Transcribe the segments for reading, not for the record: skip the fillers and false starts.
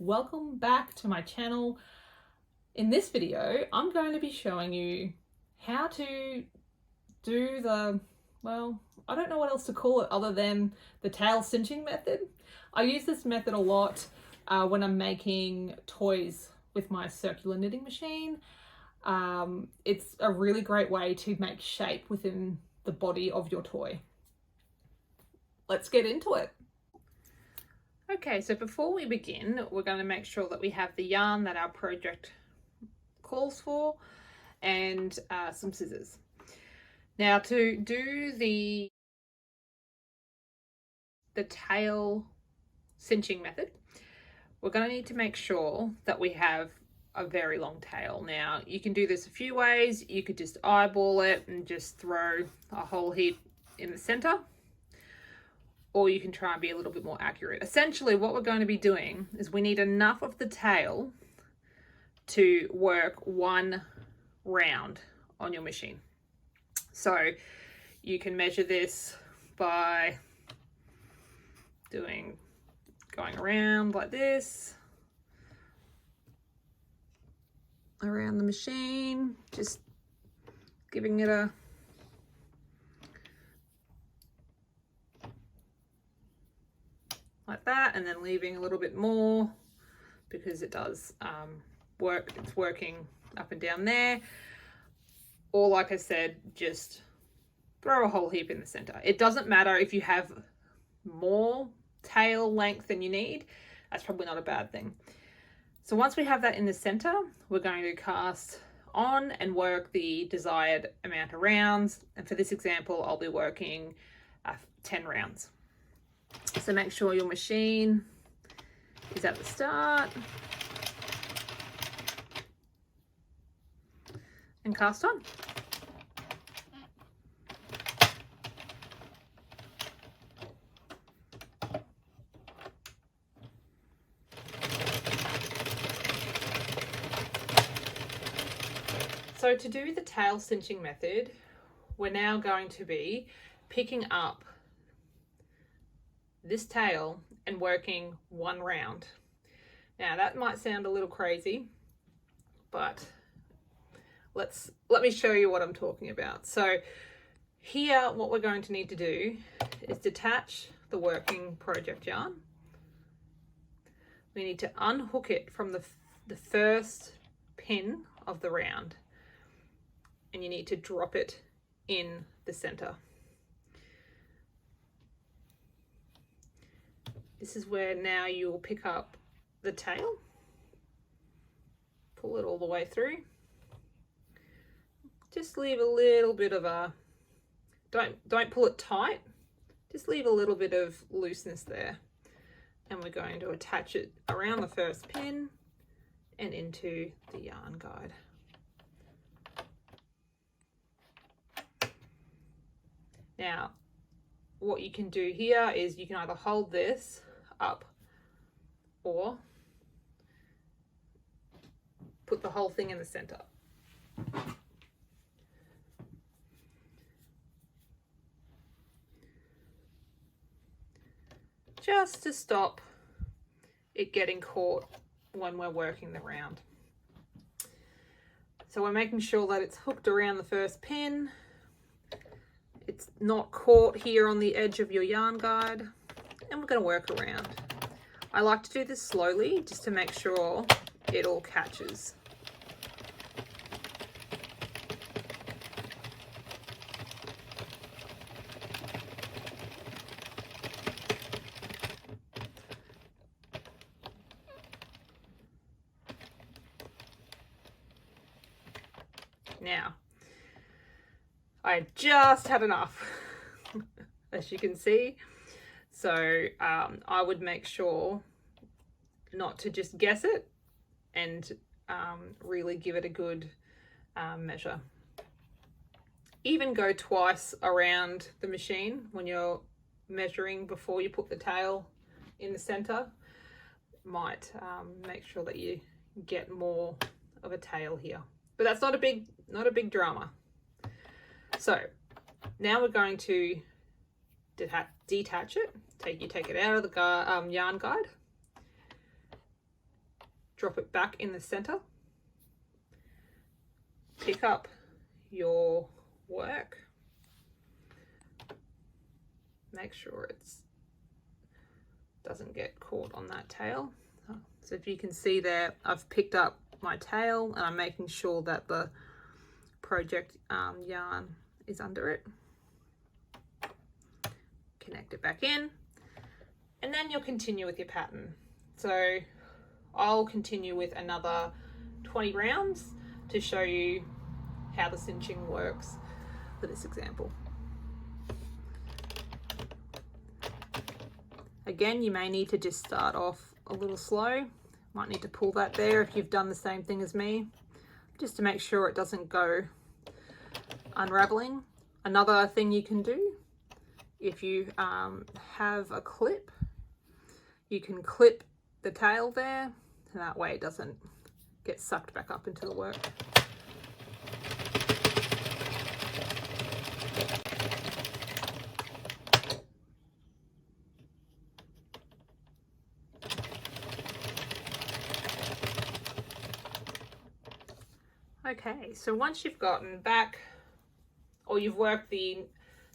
welcome back to my channel. In this video, I'm going to be showing you how to do the, well, I don't know what else to call it other than the tail cinching method. I use this method a lot when I'm making toys with my circular knitting machine. It's a really great way to make shape within the body of your toy. Let's get into it. Okay, so before we begin, we're going to make sure that we have the yarn that our project calls for and some scissors. Now, to do the tail cinching method, we're going to need to make sure that we have a very long tail. Now, you can do this a few ways. You could just eyeball it and just throw a whole heap in the center, or you can try and be a little bit more accurate. Essentially, what we're going to be doing is we need enough of the tail to work one round on your machine. So you can measure this by going around like this, around the machine, just giving it a like that, and then leaving a little bit more because it does work. It's working up and down there. Or like I said, just throw a whole heap in the center. It doesn't matter if you have more tail length than you need. That's probably not a bad thing. So once we have that in the center, we're going to cast on and work the desired amount of rounds. And for this example, I'll be working 10 rounds. So make sure your machine is at the start and cast on. So to do the tail cinching method, we're now going to be picking up this tail and working one round. Now that might sound a little crazy, but let me show you what I'm talking about. So here, what we're going to need to do is detach the working project yarn. We need to unhook it from the first pin of the round, and you need to drop it in the center. This is where now you will pick up the tail, pull it all the way through. Just leave a little bit of a, don't pull it tight, just leave a little bit of looseness there. And we're going to attach it around the first pin and into the yarn guide. Now, what you can do here is you can either hold this up or put the whole thing in the center. Just to stop it getting caught when we're working the round. So we're making sure that it's hooked around the first pin. It's not caught here on the edge of your yarn guide, and we're going to work around. I like to do this slowly just to make sure it all catches. Now, I just had enough, as you can see. So I would make sure not to just guess it and really give it a good measure. Even go twice around the machine when you're measuring before you put the tail in the center. Might make sure that you get more of a tail here. But that's not a big drama. So now we're going to detach it. Take it out of the yarn guide, drop it back in the center, pick up your work, make sure it doesn't get caught on that tail. So if you can see there, I've picked up my tail and I'm making sure that the project yarn is under it. Connect it back in, and then you'll continue with your pattern. So I'll continue with another 20 rounds to show you how the cinching works for this example. Again, you may need to just start off a little slow. Might need to pull that there if you've done the same thing as me, just to make sure it doesn't go unraveling. Another thing you can do, if you have a clip, you can clip the tail there, and that way it doesn't get sucked back up into the work. Okay, so once you've gotten back, or you've worked the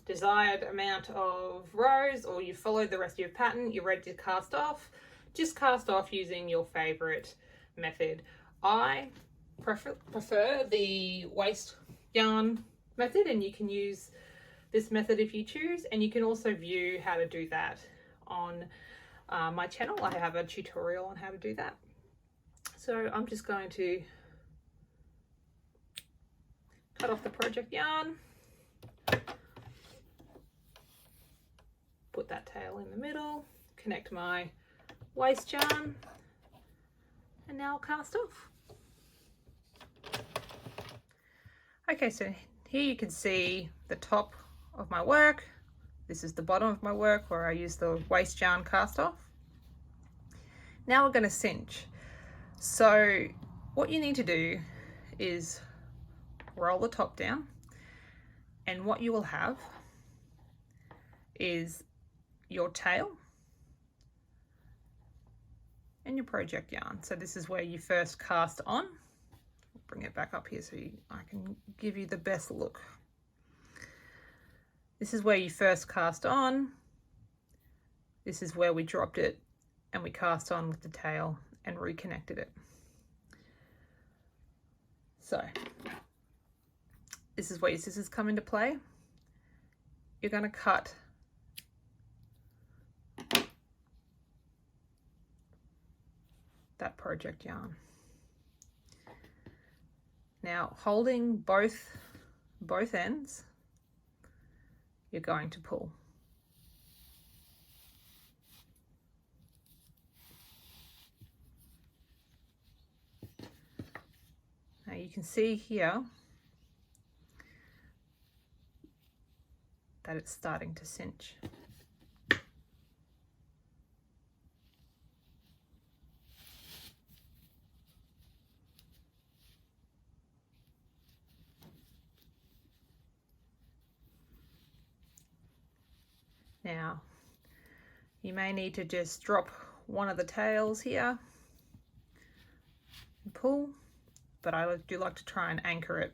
desired amount of rows, or you've followed the rest of your pattern, you're ready to cast off. Just cast off using your favorite method. I prefer the waste yarn method, and you can use this method if you choose, and you can also view how to do that on my channel. I have a tutorial on how to do that. So I'm just going to cut off the project yarn, put that tail in the middle, connect my waste yarn, and now I'll cast off. Okay, so here you can see the top of my work. This is the bottom of my work where I use the waste yarn cast off. Now we're going to cinch. So what you need to do is roll the top down, and what you will have is your tail and your project yarn. So this is where you first cast on. Bring it back up here so I can give you the best look. This is where you first cast on. This is where we dropped it and we cast on with the tail and reconnected it. So this is where your scissors come into play. You're going to cut that project yarn. Now, holding both ends, you're going to pull. Now you can see here that it's starting to cinch. Now, you may need to just drop one of the tails here and pull, but I do like to try and anchor it.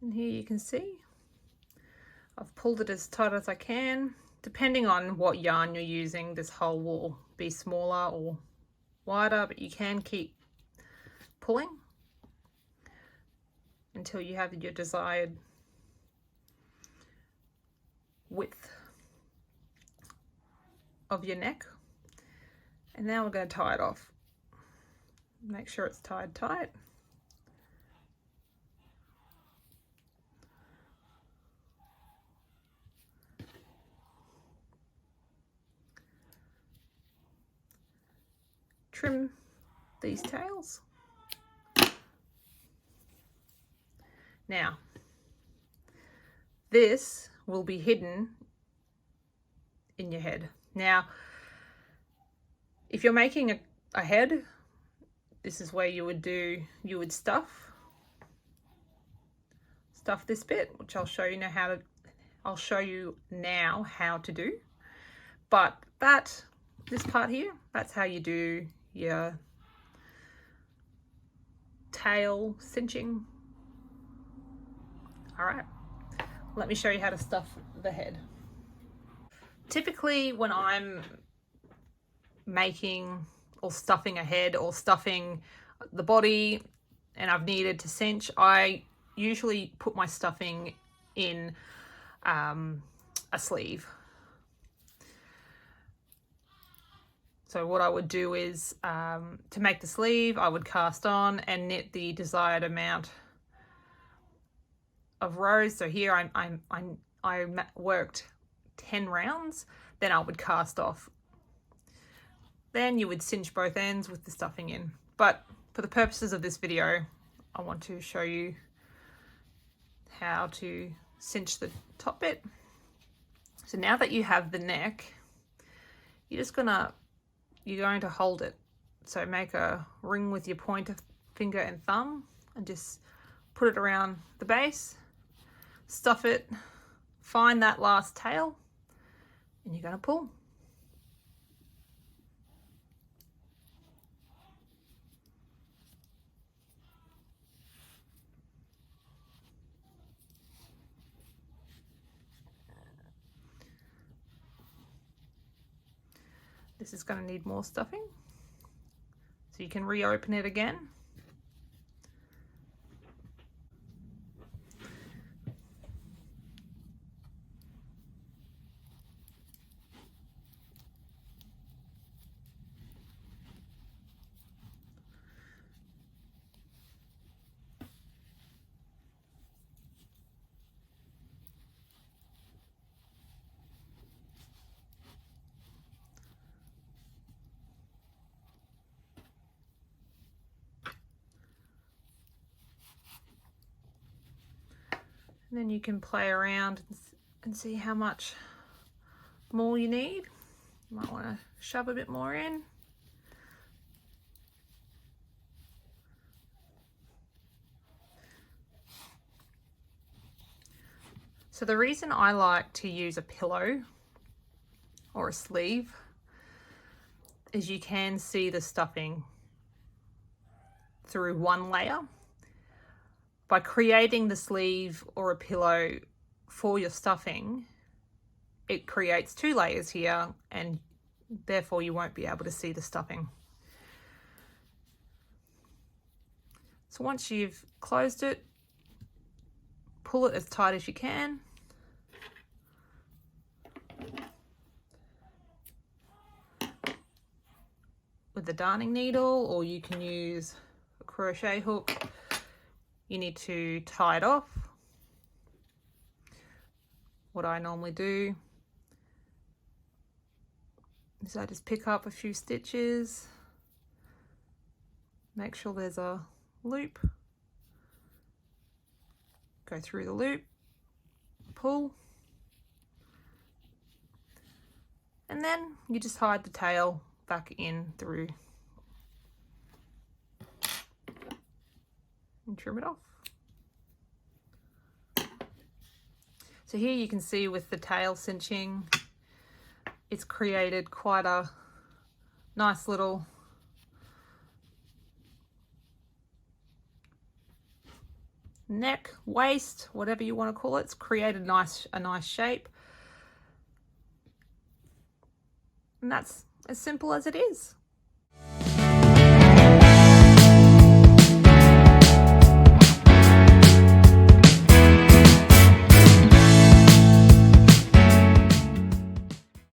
And here you can see I've pulled it as tight as I can. Depending on what yarn you're using, this hole will be smaller or wider, but you can keep pulling until you have your desired width of your neck. And now we're going to tie it off. Make sure it's tied tight. Trim these tails. Now, this will be hidden in your head. Now, if you're making a head, this is where you would stuff this bit, which I'll show you now how to do. But this part here, that's how you do your tail cinching. All right, let me show you how to stuff the head. Typically when I'm making or stuffing a head or stuffing the body and I've needed to cinch, I usually put my stuffing in a sleeve. So what I would do is, to make the sleeve, I would cast on and knit the desired amount of rows. So here I worked 10 rounds, then I would cast off. Then you would cinch both ends with the stuffing in. But for the purposes of this video, I want to show you how to cinch the top bit. So now that you have the neck, you're going to hold it. So make a ring with your pointer finger and thumb and just put it around the base, stuff it, find that last tail, and you're going to pull. This is going to need more stuffing, so you can reopen it again. And then you can play around and see how much more you need. You might want to shove a bit more in. So the reason I like to use a pillow or a sleeve is you can see the stuffing through one layer. By creating the sleeve or a pillow for your stuffing, it creates two layers here, and therefore you won't be able to see the stuffing. So once you've closed it, pull it as tight as you can. With the darning needle, or you can use a crochet hook. You need to tie it off. What I normally do is I just pick up a few stitches, make sure there's a loop, go through the loop, pull, and then you just hide the tail back in through and trim it off. So here you can see with the tail cinching, it's created quite a nice little neck, waist, whatever you want to call it. It's created a nice shape. And that's as simple as it is.